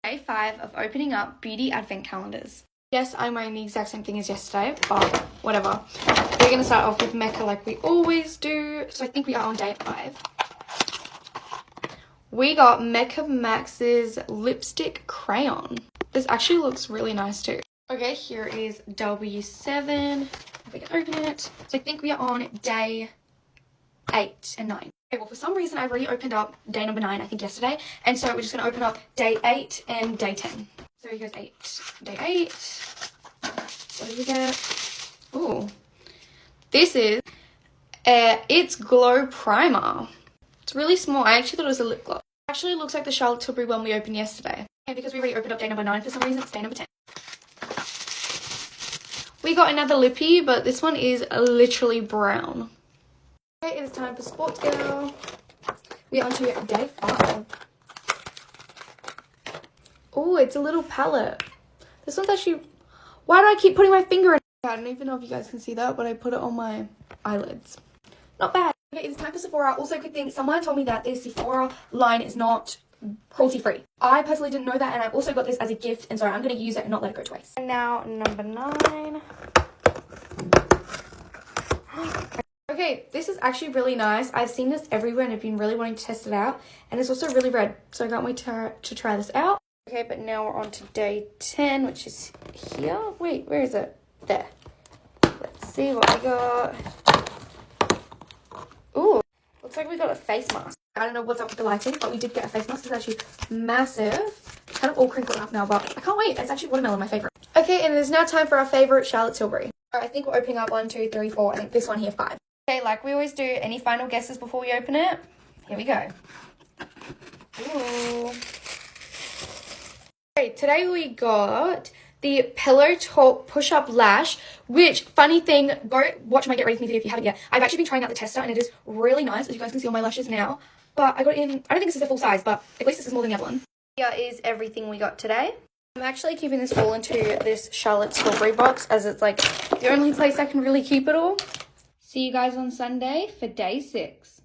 Day 5 of opening up beauty advent calendars. Yes, I'm wearing the exact same thing as yesterday, but whatever. We're going to start off with Mecca like we always do. So I think we are on day 5. We got Mecca Max's lipstick crayon. This actually looks really nice too. Okay, here is W7. If we can open it. So I think we are on day 8 and 9. Okay, well, for some reason, I already opened up day number 9, I think, yesterday. And so we're just going to open up day 8 and day 10. So here goes 8. Day 8. What did we get? Ooh. This is It's Glow Primer. It's really small. I actually thought it was a lip gloss. It actually looks like the Charlotte Tilbury one we opened yesterday. Okay, because we already opened up day number 9 for some reason, it's day number 10. We got another lippy, but this one is literally brown. Okay, it is time for Sports Girl. We are on to day 5. Oh, it's a little palette. This one's actually... Why do I keep putting my finger in? I don't even know if you guys can see that, but I put it on my eyelids. Not bad. Okay, it's time for Sephora. Also, quick thing, someone told me that this Sephora line is not cruelty-free. I personally didn't know that, and I've also got this as a gift, and so I'm going to use it and not let it go to waste. And now, number 9. Okay, this is actually really nice. I've seen this everywhere, and I've been really wanting to test it out, and it's also really red, so I can't wait to try this out. Okay, but now we're on to day 10, which is here. Wait, where is it? There. Let's see what we got. Ooh, looks like we got a face mask. I don't know what's up with the lighting, but we did get a face mask. It's actually massive. It's kind of all crinkled up now, but I can't wait. It's actually watermelon, my favorite. Okay, and it is now time for our favorite Charlotte Tilbury. All right, I think we're opening up 1, 2, 3, 4. I think this one here, 5. Okay, like we always do, any final guesses before we open it? Here we go. Ooh. Okay, today we got the Pillow Talk Push-Up Lash, which, funny thing, go watch my Get Ready With Me video if you haven't yet. I've actually been trying out the tester, and it is really nice, as you guys can see on my lashes now. But I got it in, I don't think this is a full size, but at least this is more than the other one. Here is everything we got today. I'm actually keeping this all into this Charlotte Tilbury box, as it's like the only place I can really keep it all. See you guys on Sunday for day 6.